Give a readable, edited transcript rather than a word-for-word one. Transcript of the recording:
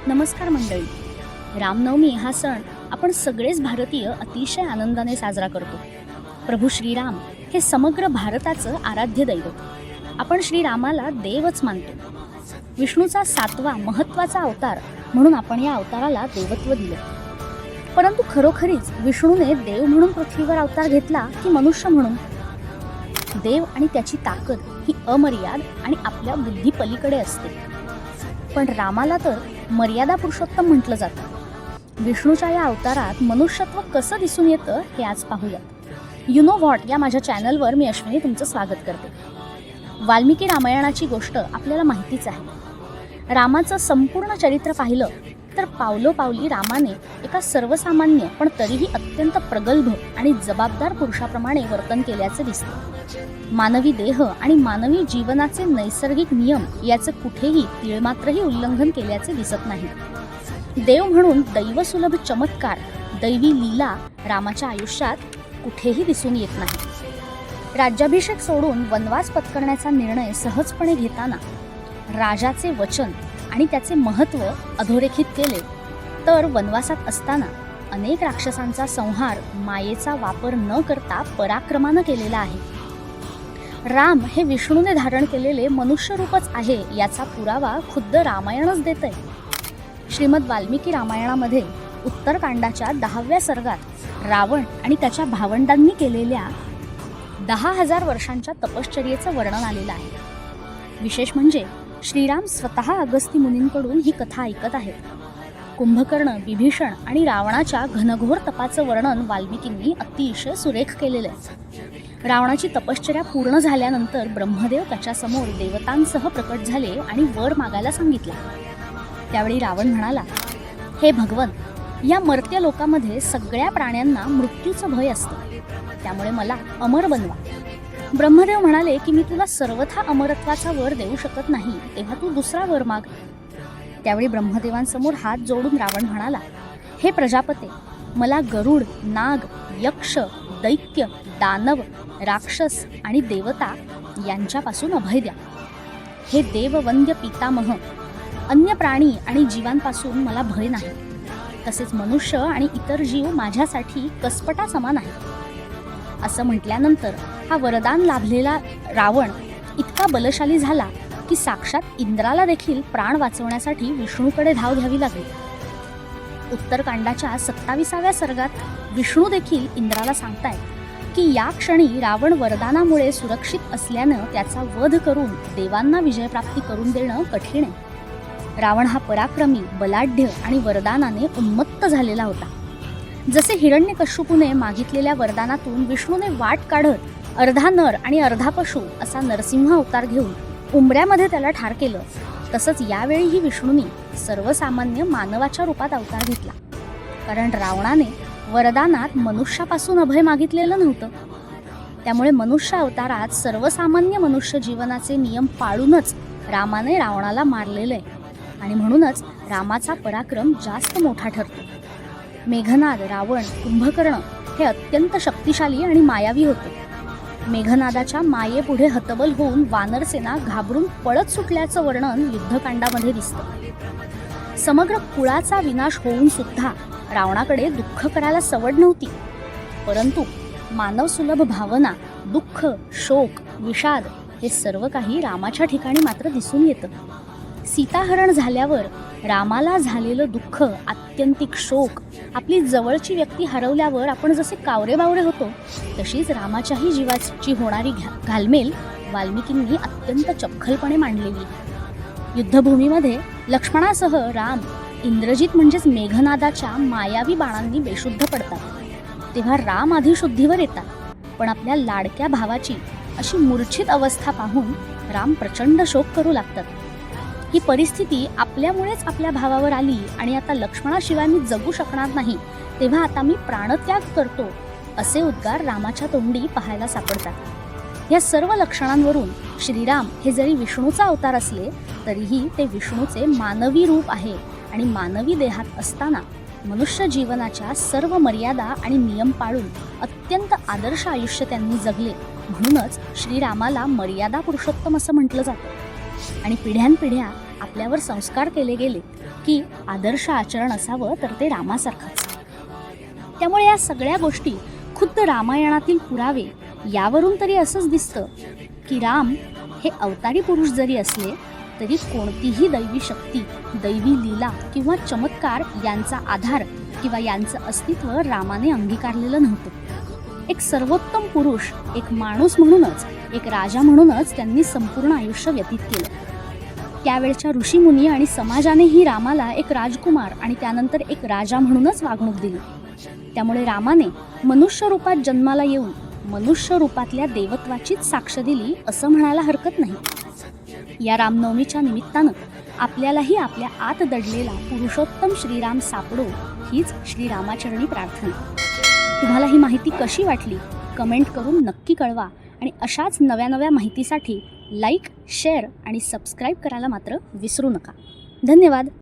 नमस्कार मंडळी. रामनवमी हा सण आपण सगळेच भारतीय अतिशय आनंदाने साजरा करतो. प्रभू श्रीराम हे समग्र भारताचं आराध्य दैवत. आपण श्रीरामाला देवच मानतो. विष्णूचा 7वा महत्त्वाचा अवतार म्हणून आपण या अवताराला देवत्व दिले. परंतु खरोखरीच विष्णूने देव म्हणून पृथ्वीवर अवतार घेतला की मनुष्य म्हणून? देव आणि त्याची ताकद ही अमर्याद आणि आपल्या बुद्धी पलीकडे असते. पण रामाला तर मर्यादा पुरुषोत्तम म्हटलं जातं. विष्णूच्या या अवतारात मनुष्यत्व कसं दिसून येतं हे आज पाहूयात. यू नो व्हॉट या माझ्या चॅनलवर मी अश्विनी तुमचं स्वागत करते. वाल्मिकी रामायणाची गोष्ट आपल्याला माहितीच आहे. रामाचं संपूर्ण चरित्र पाहिलं तर पावलोपावली रामाने एका सर्वसामान्य पण तरीही अत्यंत प्रगल्भ आणि जबाबदार पुरुषाप्रमाणे वर्तन केल्याचे दिसते. मानवी देह आणि मानवी जीवनाचे नैसर्गिक नियम याचे कुठेही तीळमात्रही उल्लंघन केल्याचे दिसत नाही. देव म्हणून दैवसुलभ चमत्कार, दैवी लीला रामाच्या आयुष्यात कुठेही दिसून येत नाही. राज्याभिषेक सोडून वनवास पत्करण्याचा निर्णय सहजपणे घेताना राजाचे वचन आणि त्याचे महत्त्व अधोरेखित केले, तर वनवासात असताना अनेक राक्षसांचा संहार मायेचा वापर न करता पराक्रमानं केलेला आहे. राम हे विष्णूने धारण केलेले मनुष्य रूपच आहे याचा पुरावा खुद्द रामायणच देतंय. श्रीमद वाल्मिकी रामायणामध्ये उत्तरकांडाच्या 10व्या सर्गात रावण आणि त्याच्या भावंडांनी केलेल्या 10,000 वर्षांच्या तपश्चर्येचं वर्णन आलेलं आहे. विशेष म्हणजे श्रीराम स्वतः अगस्ती मुनींकडून ही कथा ऐकत आहेत. कुंभकर्ण, विभीषण आणि रावणाच्या घनघोर तपाचं वर्णन वाल्मिकींनी अतिशय सुरेख केलेलं आहे. रावणाची तपश्चर्या पूर्ण झाल्यानंतर ब्रह्मदेव त्याच्यासमोर देवतांसह प्रकट झाले आणि वर मागायला सांगितला. त्यावेळी रावण म्हणाला, हे भगवन, या मर्त्य लोकामध्ये सगळ्या प्राण्यांना मृत्यूचं भय असतं, त्यामुळे मला अमर बनवा. ब्रह्मदेव म्हणाले की मी तुला सर्वथा अमरत्वाचा वर देऊ शकत नाही, तेव्हा तू दुसरा वर माग. त्यावेळी ब्रह्मदेवांसमोर हात जोडून रावण म्हणाला, हे प्रजापते, मला गरुड, नाग, यक्ष, दैत्य, दानव, राक्षस आणि देवता यांच्यापासून अभय द्या. हे देववंद्य पितामह, अन्य प्राणी आणि जीवांपासून मला भय नाही. तसेच मनुष्य आणि इतर जीव माझ्यासाठी कसपटा समान आहे. असं म्हटल्यानंतर हा वरदान लाभलेला रावण इतका बलशाली झाला की साक्षात इंद्राला देखील प्राण वाचवण्यासाठी विष्णूकडे धाव घ्यावी लागली. उत्तरकांडाच्या 27व्या सर्गात विष्णू देखील इंद्राला सांगतायत की या क्षणी रावण वरदानामुळे सुरक्षित असल्यानं त्याचा वध करून देवांना विजयप्राप्ती करून देणं कठीण आहे. रावण हा पराक्रमी, बलाढ्य आणि वरदानाने उन्मत्त झालेला होता. जसे हिरण्यकश्यपूने मागितलेल्या वरदानातून विष्णूने वाट काढत अर्धा नर आणि अर्धा पशु असा नरसिंह अवतार घेऊन उंबऱ्यामध्ये त्याला ठार केलं, तसंच यावेळीही विष्णूंनी सर्वसामान्य मानवाच्या रूपात अवतार घेतला. कारण रावणाने वरदानात मनुष्यापासून अभय मागितलेलं नव्हतं. त्यामुळे मनुष्य अवतारात सर्वसामान्य मनुष्य जीवनाचे नियम पाळूनच रामाने रावणाला मारलेलं आहे आणि म्हणूनच रामाचा पराक्रम जास्त मोठा ठरतो. मेघनाद, रावण, कुंभकर्ण हे अत्यंत शक्तिशाली आणि मायावी होते. मेघनादाच्या मायेपुढे हतबल होऊन वानरसेना घाबरून पळत सुटल्याचं वर्णन युद्धकांडामध्ये दिसतं. समग्र कुळाचा विनाश होऊन सुद्धा रावणाकडे दुःख करायला सवड नव्हती. परंतु मानवसुलभ भावना, दुःख, शोक, विषाद हे सर्व काही रामाच्या ठिकाणी मात्र दिसून येतं. सीताहरण झाल्यावर रामाला झालेलं दुःख, आत्यंतिक शोक, आपली जवळची व्यक्ती हरवल्यावर आपण जसे कावरेबावरे होतो, तशीच रामाच्याही जीवाची होणारी घालमेल वाल्मिकींनी अत्यंत चपखलपणे मांडलेली. युद्धभूमीमध्ये लक्ष्मणासह राम इंद्रजित म्हणजेच मेघनादाच्या मायावी बाणांनी बेशुद्ध पडतात. तेव्हा राम आधी शुद्धीवर येतात, पण आपल्या लाडक्या भावाची अशी मूर्छित अवस्था पाहून राम प्रचंड शोक करू लागतात. ही परिस्थिती आपल्यामुळेच आपल्या भावावर आली आणि आता लक्ष्मणाशिवाय मी जगू शकणार नाही, तेव्हा आता मी प्राणत्याग करतो, असे उद्गार रामाच्या तोंडी पाहायला सापडतात. या सर्व लक्षणांवरून श्रीराम हे जरी विष्णूचा अवतार असले तरीही ते विष्णूचे मानवी रूप आहे आणि मानवी देहात असताना मनुष्य जीवनाच्या सर्व मर्यादा आणि नियम पाळून अत्यंत आदर्श आयुष्य त्यांनी जगले. म्हणूनच श्रीरामाला मर्यादा पुरुषोत्तम असं म्हटलं जातं आणि पिढ्यानपिढ्या आपल्यावर संस्कार केले गेले की आदर्श आचरण असावं तर ते रामासारखंच. त्यामुळे या सगळ्या गोष्टी खुद्द रामायणातील पुरावे यावरून तरी असंच दिसतं की राम हे अवतारी पुरुष जरी असले तरी कोणतीही दैवी शक्ती, दैवी लीला किंवा चमत्कार यांचा आधार किंवा यांचं अस्तित्व रामाने अंगीकारलेलं नव्हतं. एक सर्वोत्तम पुरुष, एक माणूस म्हणूनच, एक राजा म्हणूनच त्यांनी संपूर्ण आयुष्य व्यतीत केलं. त्यावेळच्या ऋषीमुनी आणि समाजानेही रामाला एक राजकुमार आणि त्यानंतर एक राजा म्हणूनच वागणूक दिली. त्यामुळे रामाने मनुष्य रूपात जन्माला येऊन मनुष्य रूपातल्या देवत्वाचीच साक्ष दिली असं म्हणायला हरकत नाही. या रामनवमीच्या निमित्तानं आपल्यालाही आपल्या आत दडलेला पुरुषोत्तम श्रीराम सापडो हीच श्रीरामाचरणी प्रार्थना. तुम्हाला ही माहिती कशी वाटली कमेंट करून नक्की कळवा आणि अशाच नव्या माहितीसाठी लाईक, शेअर आणि सबस्क्राईब करायला मात्र विसरू नका. धन्यवाद.